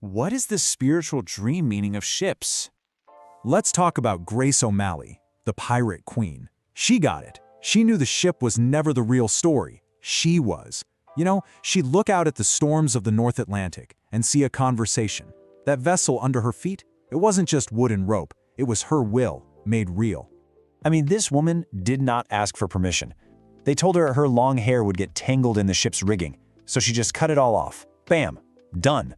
What is the spiritual dream meaning of ships? Let's talk about Grace O'Malley, the pirate queen. She got it. She knew the ship was never the real story. She was. She'd look out at the storms of the North Atlantic and see a conversation. That vessel under her feet, it wasn't just wood and rope. It was her will, made real. I mean, this woman did not ask for permission. They told her her long hair would get tangled in the ship's rigging, so she just cut it all off. Bam! Done.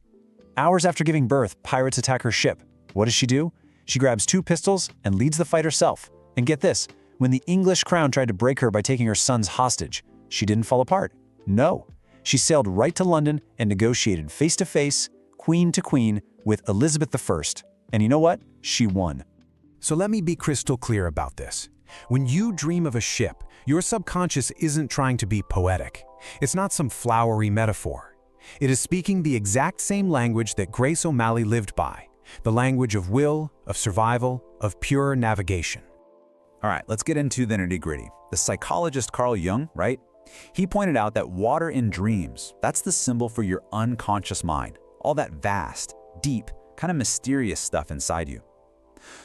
Hours after giving birth, pirates attack her ship. What does she do? She grabs 2 pistols and leads the fight herself. And get this, when the English crown tried to break her by taking her sons hostage, she didn't fall apart. No. She sailed right to London and negotiated face-to-face, queen to queen, with Elizabeth I. And you know what? She won. So let me be crystal clear about this. When you dream of a ship, your subconscious isn't trying to be poetic. It's not some flowery metaphor. It is speaking the exact same language that Grace O'Malley lived by, the language of will, of survival, of pure navigation. All right, let's get into the nitty-gritty. The psychologist Carl Jung, right? He pointed out that water in dreams, that's the symbol for your unconscious mind, all that vast, deep, kind of mysterious stuff inside you.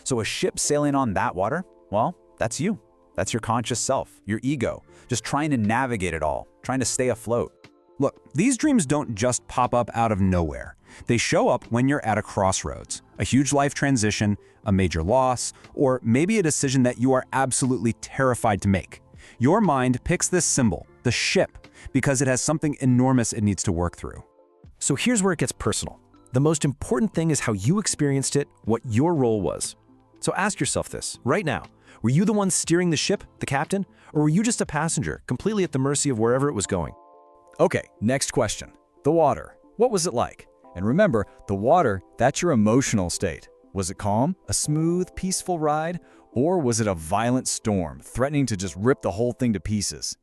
So a ship sailing on that water, well, that's you. That's your conscious self, your ego, just trying to navigate it all, trying to stay afloat. Look, these dreams don't just pop up out of nowhere. They show up when you're at a crossroads, a huge life transition, a major loss, or maybe a decision that you are absolutely terrified to make. Your mind picks this symbol, the ship, because it has something enormous it needs to work through. So here's where it gets personal. The most important thing is how you experienced it, what your role was. So ask yourself this, right now. Were you the one steering the ship, the captain, or were you just a passenger, completely at the mercy of wherever it was going? Okay, next question. The water. What was it like? And remember, the water, that's your emotional state. Was it calm, a smooth, peaceful ride, or was it a violent storm, threatening to just rip the whole thing to pieces?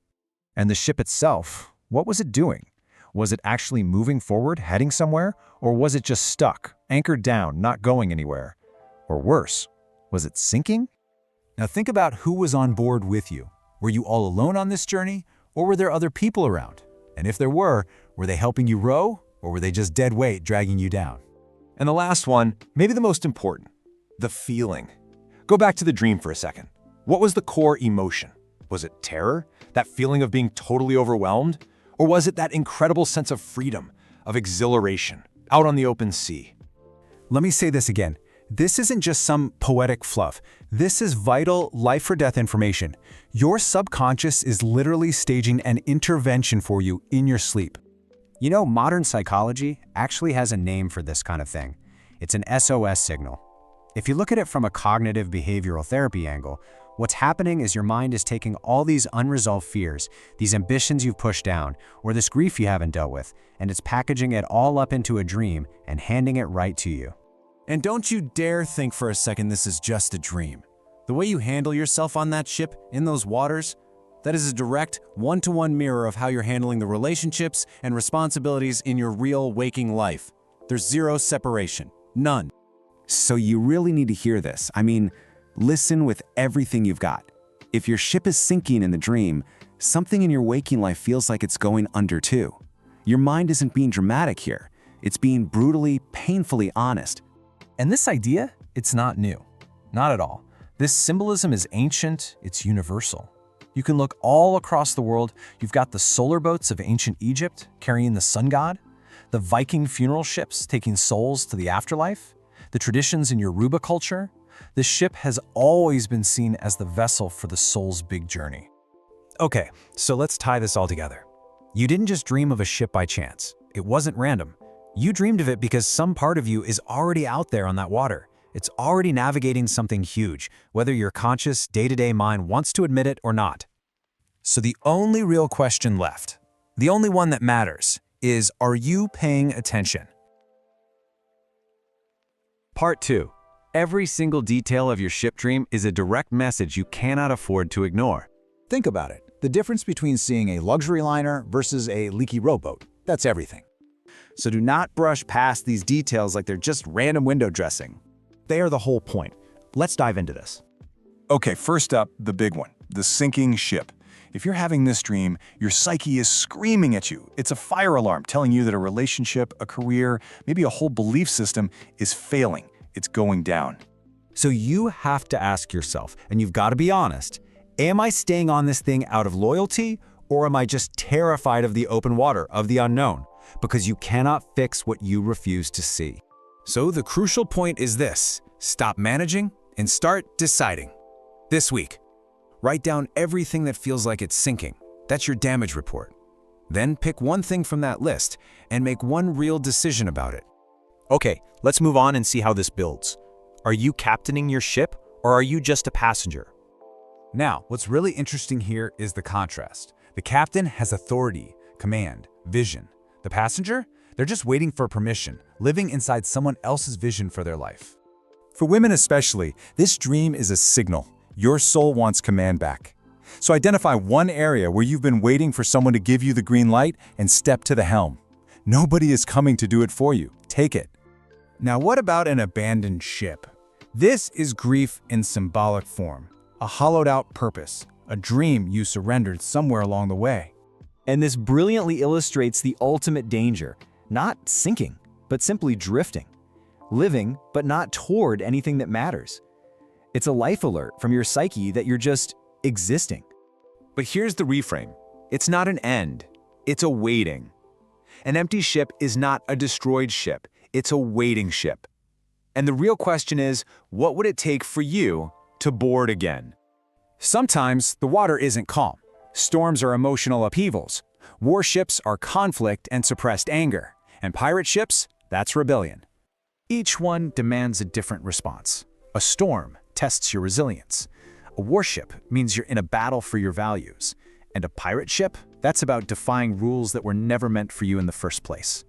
And the ship itself, what was it doing? Was it actually moving forward, heading somewhere? Or was it just stuck, anchored down, not going anywhere? Or worse, was it sinking? Now think about who was on board with you. Were you all alone on this journey, or were there other people around? And if there were they helping you row, or were they just dead weight dragging you down? And the last one, maybe the most important, the feeling. Go back to the dream for a second. What was the core emotion? Was it terror? That feeling of being totally overwhelmed? Or was it that incredible sense of freedom, of exhilaration, out on the open sea? Let me say this again. This isn't just some poetic fluff. This is vital life-or-death information. Your subconscious is literally staging an intervention for you in your sleep. Modern psychology actually has a name for this kind of thing. It's an SOS signal. If you look at it from a cognitive behavioral therapy angle, what's happening is your mind is taking all these unresolved fears, these ambitions you've pushed down, or this grief you haven't dealt with, and it's packaging it all up into a dream and handing it right to you. And don't you dare think for a second this is just a dream. The way you handle yourself on that ship, in those waters, that is a direct, one-to-one mirror of how you're handling the relationships and responsibilities in your real waking life. There's zero separation. None. So you really need to hear this. I mean, listen with everything you've got. If your ship is sinking in the dream, something in your waking life feels like it's going under too. Your mind isn't being dramatic here. It's being brutally, painfully honest. And this idea, it's not new. Not at all. This symbolism is ancient, it's universal. You can look all across the world. You've got the solar boats of ancient Egypt carrying the sun god, the Viking funeral ships taking souls to the afterlife, the traditions in Yoruba culture. The ship has always been seen as the vessel for the soul's big journey. Okay, so let's tie this all together. You didn't just dream of a ship by chance. It wasn't random. You dreamed of it because some part of you is already out there on that water. It's already navigating something huge, whether your conscious, day-to-day mind wants to admit it or not. So the only real question left, the only one that matters, is are you paying attention? Part 2. Every single detail of your ship dream is a direct message you cannot afford to ignore. Think about it. The difference between seeing a luxury liner versus a leaky rowboat. That's everything. So do not brush past these details like they're just random window dressing. They are the whole point. Let's dive into this. Okay, first up, the big one, the sinking ship. If you're having this dream, your psyche is screaming at you. It's a fire alarm telling you that a relationship, a career, maybe a whole belief system is failing. It's going down. So you have to ask yourself, and you've got to be honest, am I staying on this thing out of loyalty, or am I just terrified of the open water, of the unknown? Because you cannot fix what you refuse to see. So the crucial point is this: stop managing and start deciding. This week, write down everything that feels like it's sinking. That's your damage report. Then pick one thing from that list and make one real decision about it. Okay, let's move on and see how this builds. Are you captaining your ship, or are you just a passenger? Now, what's really interesting here is the contrast. The captain has authority, command, vision. The passenger? They're just waiting for permission, living inside someone else's vision for their life. For women especially, this dream is a signal. Your soul wants command back. So identify one area where you've been waiting for someone to give you the green light and step to the helm. Nobody is coming to do it for you. Take it. Now, what about an abandoned ship? This is grief in symbolic form, a hollowed-out purpose, a dream you surrendered somewhere along the way. And this brilliantly illustrates the ultimate danger, not sinking, but simply drifting. Living, but not toward anything that matters. It's a life alert from your psyche that you're just existing. But here's the reframe. It's not an end, it's a waiting. An empty ship is not a destroyed ship, it's a waiting ship. And the real question is, what would it take for you to board again? Sometimes the water isn't calm. Storms are emotional upheavals. Warships are conflict and suppressed anger. And pirate ships, that's rebellion. Each one demands a different response. A storm tests your resilience. A warship means you're in a battle for your values. And a pirate ship, that's about defying rules that were never meant for you in the first place.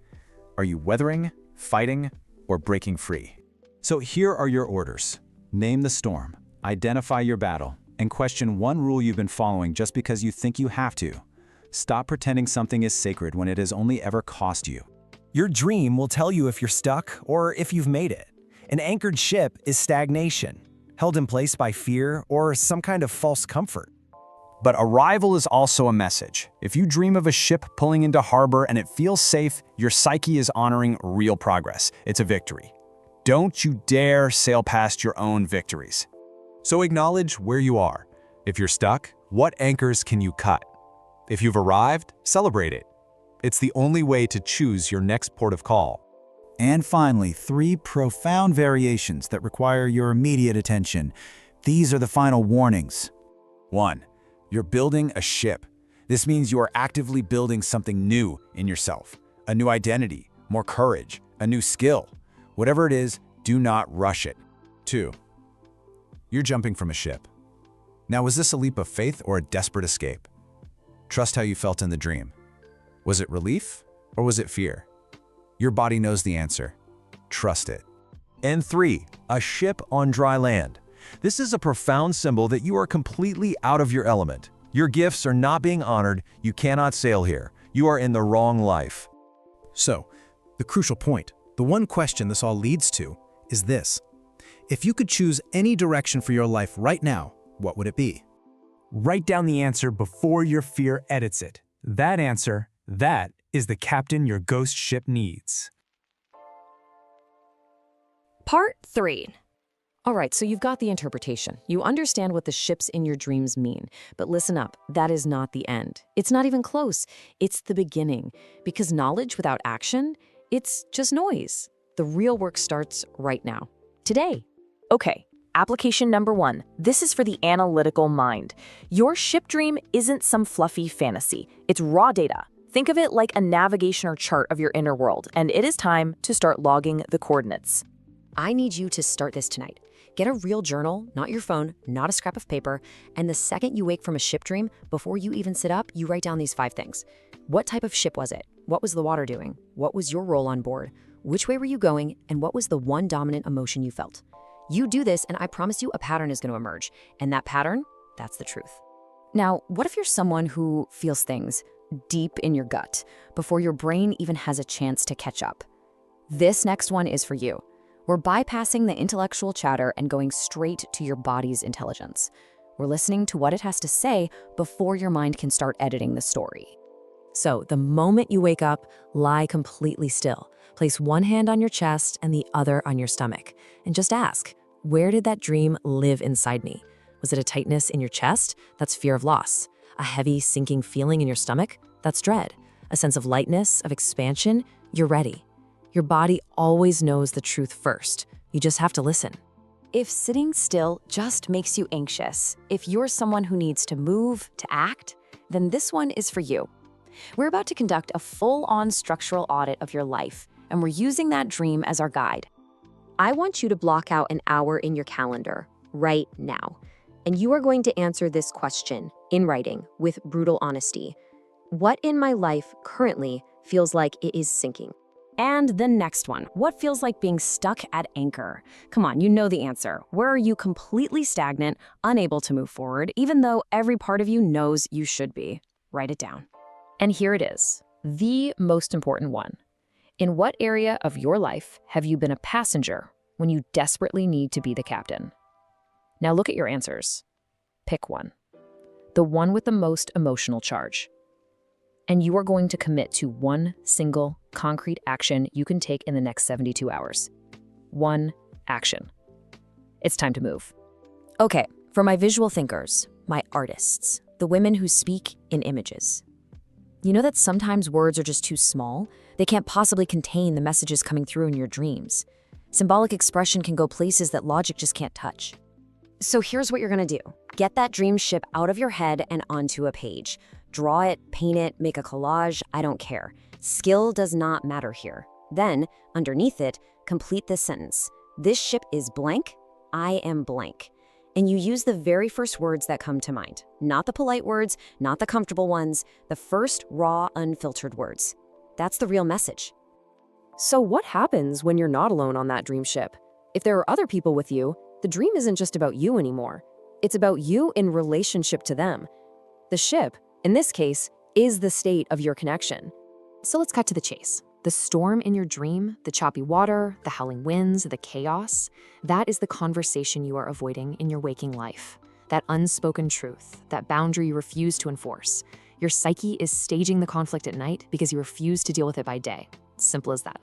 Are you weathering, fighting, or breaking free? So here are your orders. Name the storm, identify your battle, and question one rule you've been following just because you think you have to. Stop pretending something is sacred when it has only ever cost you. Your dream will tell you if you're stuck or if you've made it. An anchored ship is stagnation, held in place by fear or some kind of false comfort. But arrival is also a message. If you dream of a ship pulling into harbor and it feels safe, your psyche is honoring real progress. It's a victory. Don't you dare sail past your own victories. So acknowledge where you are. If you're stuck, what anchors can you cut? If you've arrived, celebrate it. It's the only way to choose your next port of call. And finally, 3 profound variations that require your immediate attention. These are the final warnings. 1. You're building a ship. This means you are actively building something new in yourself. A new identity, more courage, a new skill. Whatever it is, do not rush it. 2. You're jumping from a ship. Now, was this a leap of faith or a desperate escape? Trust how you felt in the dream. Was it relief or was it fear? Your body knows the answer. Trust it. And 3, a ship on dry land. This is a profound symbol that you are completely out of your element. Your gifts are not being honored. You cannot sail here. You are in the wrong life. So, the crucial point, the one question this all leads to, is this. If you could choose any direction for your life right now, what would it be? Write down the answer before your fear edits it. That answer, that is the captain your ghost ship needs. Part 3. All right, so you've got the interpretation. You understand what the ships in your dreams mean. But listen up, that is not the end. It's not even close. It's the beginning. Because knowledge without action, it's just noise. The real work starts right now. Today. Okay, application number 1. This is for the analytical mind. Your ship dream isn't some fluffy fantasy. It's raw data. Think of it like a navigation or chart of your inner world, and it is time to start logging the coordinates. I need you to start this tonight. Get a real journal, not your phone, not a scrap of paper, and the second you wake from a ship dream, before you even sit up, you write down these 5 things. What type of ship was it? What was the water doing? What was your role on board? Which way were you going? And what was the one dominant emotion you felt? You do this, and I promise you a pattern is going to emerge. And that pattern, that's the truth. Now, what if you're someone who feels things deep in your gut before your brain even has a chance to catch up? This next one is for you. We're bypassing the intellectual chatter and going straight to your body's intelligence. We're listening to what it has to say before your mind can start editing the story. So the moment you wake up, lie completely still. Place one hand on your chest and the other on your stomach. And just ask, where did that dream live inside me? Was it a tightness in your chest? That's fear of loss. A heavy, sinking feeling in your stomach? That's dread. A sense of lightness, of expansion? You're ready. Your body always knows the truth first. You just have to listen. If sitting still just makes you anxious, if you're someone who needs to move, to act, then this one is for you. We're about to conduct a full-on structural audit of your life, and we're using that dream as our guide. I want you to block out an hour in your calendar right now. And you are going to answer this question in writing with brutal honesty. What in my life currently feels like it is sinking? And the next one, what feels like being stuck at anchor? Come on, you know the answer. Where are you completely stagnant, unable to move forward, even though every part of you knows you should be? Write it down. And here it is, the most important one. In what area of your life have you been a passenger when you desperately need to be the captain? Now look at your answers. Pick one. The one with the most emotional charge. And you are going to commit to one single concrete action you can take in the next 72 hours. One action. It's time to move. Okay, for my visual thinkers, my artists, the women who speak in images. You know that sometimes words are just too small? They can't possibly contain the messages coming through in your dreams. Symbolic expression can go places that logic just can't touch. So here's what you're gonna do. Get that dream ship out of your head and onto a page. Draw it, paint it, make a collage, I don't care. Skill does not matter here. Then, underneath it, complete this sentence. This ship is blank, I am blank. And you use the very first words that come to mind. Not the polite words, not the comfortable ones, the first raw, unfiltered words. That's the real message. So what happens when you're not alone on that dream ship? If there are other people with you, the dream isn't just about you anymore. It's about you in relationship to them. The ship, in this case, is the state of your connection. So let's cut to the chase. The storm in your dream, the choppy water, the howling winds, the chaos, that is the conversation you are avoiding in your waking life. That unspoken truth, that boundary you refuse to enforce. Your psyche is staging the conflict at night because you refuse to deal with it by day. Simple as that.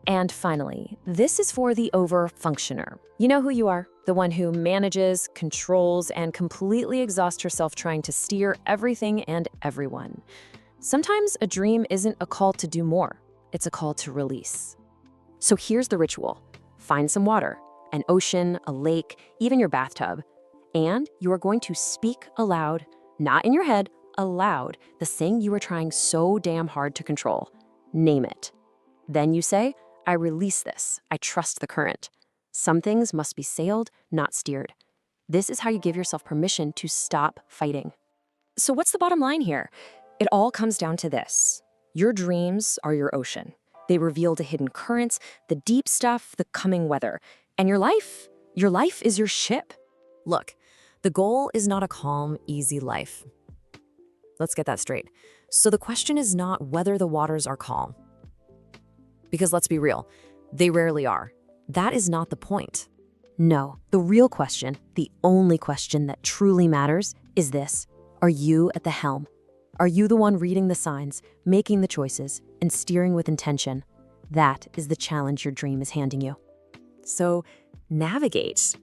And finally, this is for the over-functioner. You know who you are, the one who manages, controls, and completely exhausts herself trying to steer everything and everyone. Sometimes a dream isn't a call to do more, it's a call to release. So here's the ritual. Find some water, an ocean, a lake, even your bathtub, and you are going to speak aloud, not in your head, aloud, the thing you are trying so damn hard to control. Name it. Then you say, I release this. I trust the current. Some things must be sailed, not steered. This is how you give yourself permission to stop fighting. So what's the bottom line here? It all comes down to this. Your dreams are your ocean. They reveal the hidden currents, the deep stuff, the coming weather. And your life is your ship. Look, the goal is not a calm, easy life. Let's get that straight. So the question is not whether the waters are calm. Because let's be real, they rarely are. That is not the point. No, the real question, the only question that truly matters is this. Are you at the helm? Are you the one reading the signs, making the choices, and steering with intention? That is the challenge your dream is handing you. So navigate.